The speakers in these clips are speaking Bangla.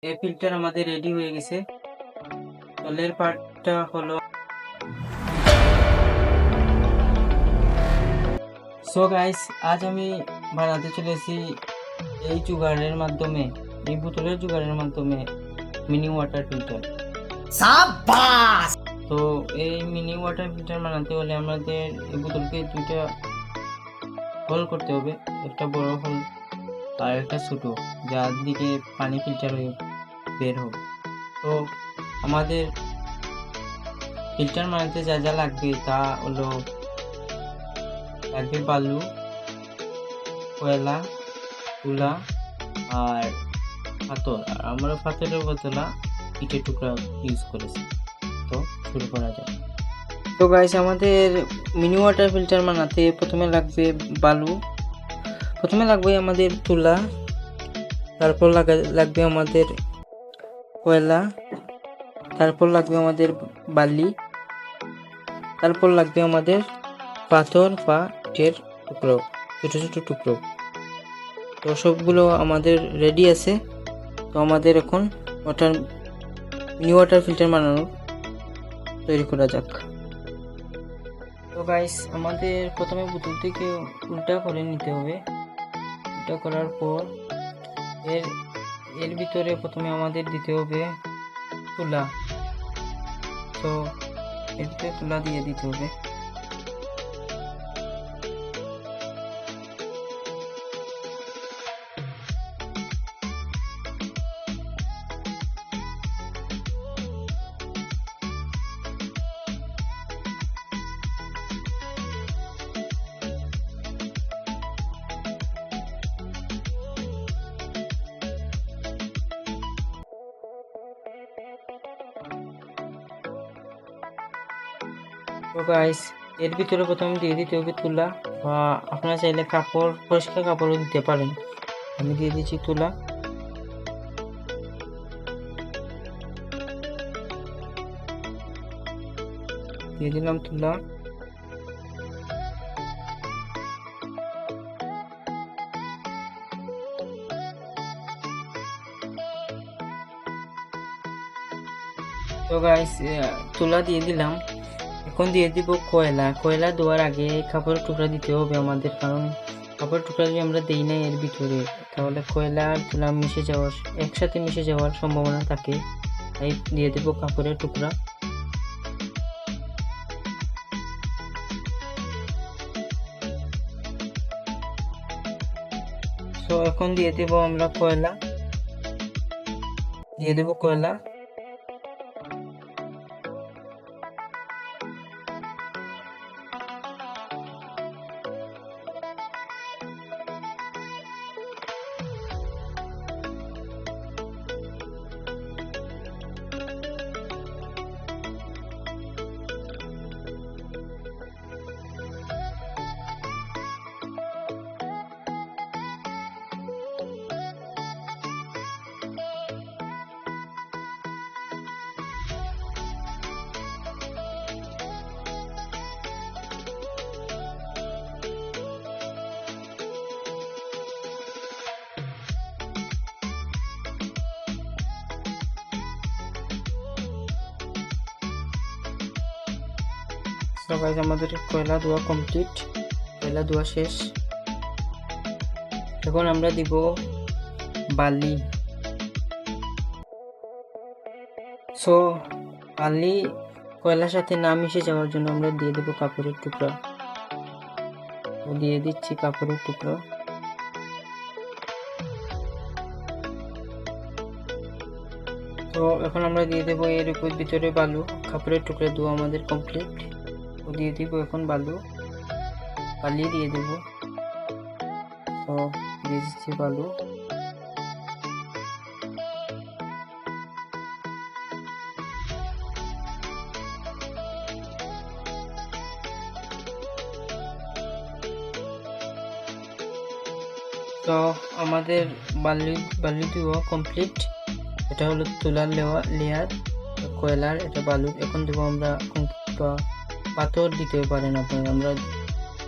এই ফিল্টার আমাদের রেডি হয়ে গেছে। তলের পার্টটা হলো সো গাইস, আজ আমি বানাতে চলেছি এই জুগাড়ের মাধ্যমে, এই বোতলের জুগাড়ের মাধ্যমে মিনি ওয়াটার ফিল্টার। সাবাস! তো এই মিনি ওয়াটার ফিল্টার বানাতে হলে আমাদের এই বোতলকে দুইটা হোল করতে হবে, একটা বড় হোল আর একটা ছোট, যার দিকে পানি ফিল্টার হয়ে বের হবে। তো আমাদের ফিল্টার বানাতে যা যা লাগবে তা হলো লাগবে বালু, কয়লা, তুলা আর পাথর। আর আমরা পাথরের বদলা ইটের টুকরা ইউজ করেছি। তো শুরু করা যাক। তো গাইস, আমাদের মিনি ওয়াটার ফিল্টার বানাতে প্রথমে লাগবে বালু, প্রথমে লাগবে আমাদের তুলা, তারপর লাগবে আমাদের কয়লা, তারপর লাগবে আমাদের বালি, তারপর লাগবে আমাদের পাথর বা ইটের টুকরো, ছোট ছোট টুকরো। তো সবগুলো আমাদের রেডি আছে। তো আমাদের এখন মিনি ওয়াটার ফিল্টার বানানোর তৈরি করা যাক। তো গাইস, আমাদের প্রথমে বোতলটিকে উল্টা করে নিতে হবে। উল্টা করার পর এর ভিতরে প্রথমে আমাদের দিতে হবে তুলা। তো এর ভিতরে তুলা দিয়ে দিতে হবে। তো গাইস, এর ভিতরে প্রথমে দিয়ে দিতে হবে তুলা, বা আপনারা চাইলে কাপড়, পরিষ্কার কাপড়ও দিতে পারেন। আমি দিয়ে দিচ্ছি তুলা। দিয়ে দিলাম তুলা। তো গাইস, তুলা দিয়ে দিলাম। এখন দিয়ে দিব কয়লা। কয়লা দেওয়ার আগে কাপড়ের টুকরা দিতে হবে আমাদের, কারণ কাপড়ের টুকরা যদি আমরা দিই না এর ভিতরে, তাহলে কয়লা আর তুলা একসাথে মিশে যাওয়ার সম্ভাবনা থাকে। তাই দিয়ে দেব কাপড়ের টুকরা। তো এখন দিয়ে দেব আমরা কয়লা। দিয়ে দেব কয়লা। তো গাইস, আমাদের কয়লা দেওয়া কমপ্লিট, কয়লা দেওয়া শেষ। এখন আমরা দিব বালি। সো বালি কয়লার সাথে না মিশে যাওয়ার জন্য আমরা দিয়ে দেব কাপড়ের টুকরা। দিয়ে দিচ্ছি কাপড়ের টুকরা। তো এখন আমরা দিয়ে দেব এর উপর ভিতরে বালু। কাপড়ের টুকরা দেওয়া আমাদের কমপ্লিট। দিয়ে দিব এখন বালি দিয়ে দেব। তো দিয়ে দিচ্ছি বালু। তো আমাদের বালি দেওয়া কমপ্লিট। এটা হলো তুলার লেয়ার, কয়লার, এটা বালুর। এখন দেবো আমরা পাথর দিতে পারেন আপনারা, আমরা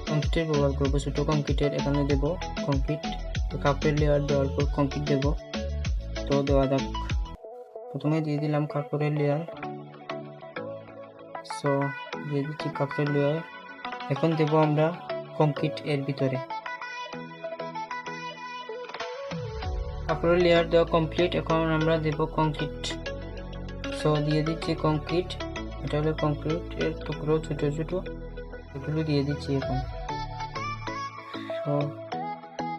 কংক্রিটের ব্যবহার করবো, ছোট কংক্রিটের। এখানে দেব কংক্রিট। তো কাপড়ের লেয়ার দেওয়ার পর কংক্রিট দেব। তো দেওয়া যাক। প্রথমে দিয়ে দিলাম কাপড়ের লেয়ার। সো দিয়ে দিচ্ছি কাপড়ের লেয়ার। এখন দেব আমরা কংক্রিট এর ভিতরে। কাপড়ের লেয়ার দেওয়া কমপ্লিট, এখন আমরা দেব কংক্রিট। সো দিয়ে দিচ্ছি কংক্রিট। এটা হলো কংক্রিট এর টুকরো, ছোট ছোট এগুলো দিয়ে দিচ্ছি এখন। সো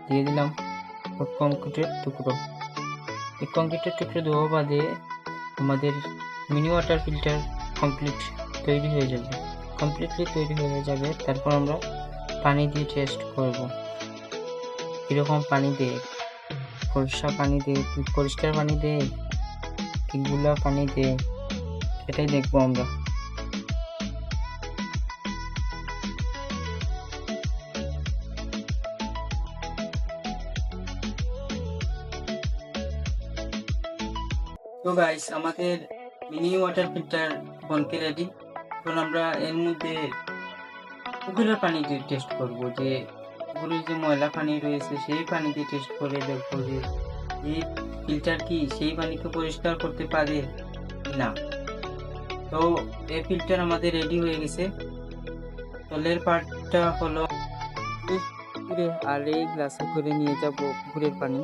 দিয়ে দিলাম কংক্রিটের টুকরো। এই কংক্রিটের টুকরো দেওয়া বাদে আমাদের মিনি ওয়াটার ফিল্টার তৈরি হয়ে যাবে, কমপ্লিটলি তৈরি হয়ে যাবে। তারপর আমরা পানি দিয়ে টেস্ট করব কীরকম পানি দেয়, ফর্সা পানি দেয় কি পরিষ্কার পানি দেয় কি গুলা পানি দেয়, এটাই দেখবো আমরা। তো গাইস, আমাদের মিনি ওয়াটার ফিল্টার বনকে রেডি। এখন আমরা এর মধ্যে পুকুরের পানি দিয়ে টেস্ট করব, যে পুকুরের যে ময়লা পানি রয়েছে সেই পানি দিয়ে টেস্ট করে দেখবো যে এই ফিল্টার কি সেই পানিকে পরিষ্কার করতে পারে না। তো এই ফিল্টার আমাদের রেডি হয়ে গেছে। তলের পার্টটা হলো পুকুরে, আর এই গ্লাসে করে নিয়ে যাব পুকুরের পানি।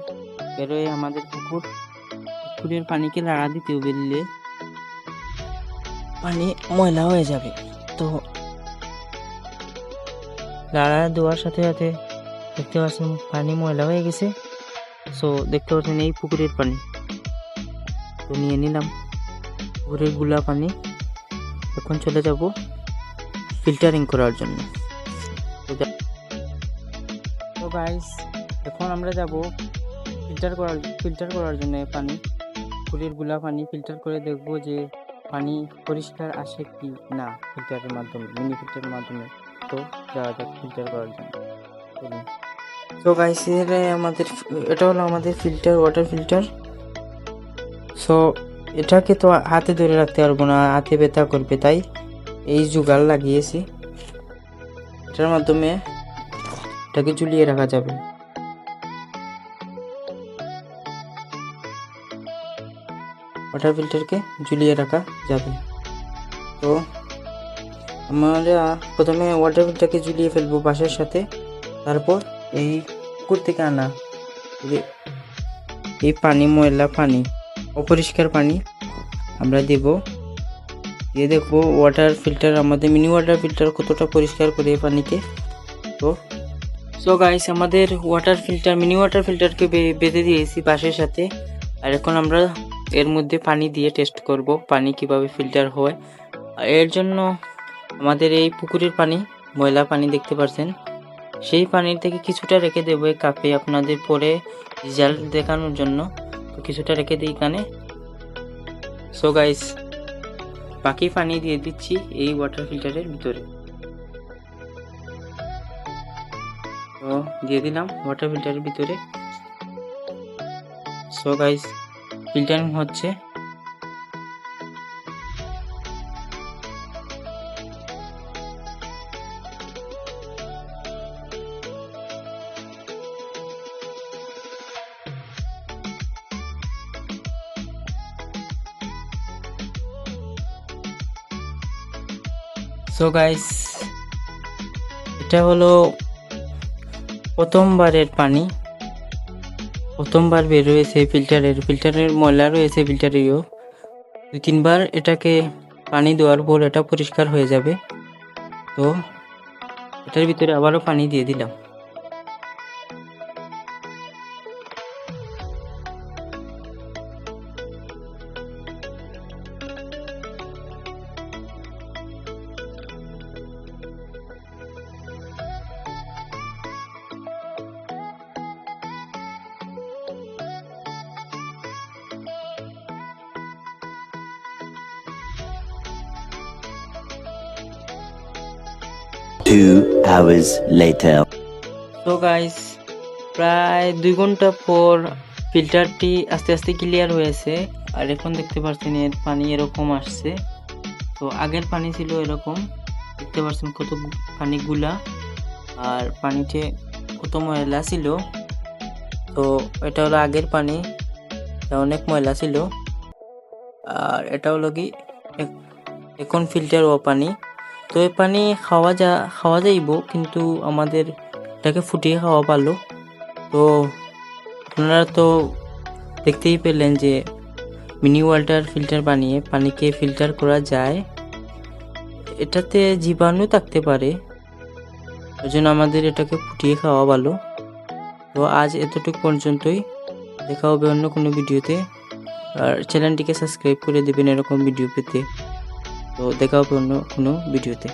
বেরোয় আমাদের পুকুরের পানিকে লাড়া দিতে বেরলে পানি ময়লা হয়ে যাবে। তো লাড়া দেওয়ার সাথে সাথে দেখতে পাচ্ছেন পানি ময়লা হয়ে গেছে। সো দেখতে পাচ্ছেন এই পুকুরের পানি। তো নিয়ে নিলাম পুকুরের গুলা পানি। এখন চলে যাব ফিল্টারিং করার জন্য। তো গাইস, এখন আমরা যাব ফিল্টার করার জন্য পানি। পুকুরের গুলা পানি ফিল্টার করে দেখব যে পানি পরিষ্কার আসে কি না ফিল্টারের মাধ্যমে, মিনি ফিল্টারের মাধ্যমে। তো যাওয়া যাক ফিল্টার করার জন্য। তো গাইস, এটা হলো আমাদের ফিল্টার, ওয়াটার ফিল্টার। সো এটাকে তো হাতে ধরে রাখতে পারবো না, হাতে ব্যথা করবে, তাই এই জুগাড় লাগিয়েছি। এটার মাধ্যমে এটাকে ঝুলিয়ে রাখা যাবে। ওয়াটার ফিল্টারকে ঝুলিয়ে রাখা যাবে। তো আমরা প্রথমে ওয়াটার ফিল্টারকে ঝুলিয়ে ফেলবো বাঁশের সাথে। তারপর এই পুকুর থেকে আনা এই পানি, ময়লা পানি, অপরিষ্কার পানি আমরা দেব। দিয়ে দেখবো ওয়াটার ফিল্টার, আমাদের মিনি ওয়াটার ফিল্টার কতটা পরিষ্কার করে এই পানিকে। তো গাইস, আমাদের মিনি ওয়াটার ফিল্টারকে বেঁধে দিয়েছি বাঁশের সাথে। আর এখন আমরা এর মধ্যে পানি দিয়ে টেস্ট করব পানি কিভাবে ফিল্টার হয়। এর জন্য আমাদের এই পুকুরের পানি, ময়লা পানি দেখতে পাচ্ছেন, সেই পানির থেকে কিছুটা রেখে দেবো এই কাপে আপনাদের পরে রেজাল্ট দেখানোর জন্য। তো কিছুটা রেখে দিই এখানে। সো গাইস, বাকি পানি দিয়ে দিচ্ছি এই ওয়াটার ফিল্টারের ভিতরে। তো দিয়ে দিলাম ওয়াটার ফিল্টারের ভিতরে। সো গাইস, ফিল্টারিং হচ্ছে। সো গাইস, এটা হলো প্রথমবারের পানি, প্রথমবার বের হয়েছে ফিল্টারের ময়লা রয়েছে ফিল্টারেও। 2-3 বার এটাকে পানি দেওয়ার পর এটা পরিষ্কার হয়ে যাবে। তো এটার ভিতরে আবারও পানি দিয়ে দিলাম। Two hours later. তো গাইস, প্রায় 2 ঘন্টা পর ফিল্টারটি আস্তে আস্তে ক্লিয়ার হয়েছে। আর এখন দেখতে পাচ্ছেন এর পানি এরকম আসছে। তো আগের পানি ছিল এরকম, দেখতে পাচ্ছেন কত পানিগুলা, আর পানিতে কত ময়লা ছিল। তো এটা হলো আগের পানি, অনেক ময়লা ছিল। আর এটা হলো কি এখন ফিল্টার ও পানি। তো এই পানি খাওয়া যাইব, কিন্তু আমাদের এটাকে ফুটিয়ে খাওয়া ভালো। তো আপনারা তো দেখতেই পেলেন যে মিনি ওয়াটার ফিল্টার বানিয়ে পানিকে ফিল্টার করা যায়। এটাতে জীবাণু থাকতে পারে, ওই জন্য আমাদের এটাকে ফুটিয়ে খাওয়া ভালো। তো আজ এতটুকু পর্যন্তই, দেখা হবে অন্য কোনো ভিডিওতে। আর চ্যানেলটিকে সাবস্ক্রাইব করে দেবেন এরকম ভিডিও পেতে। তো দেখা হবে অন্য কোনো ভিডিওতে।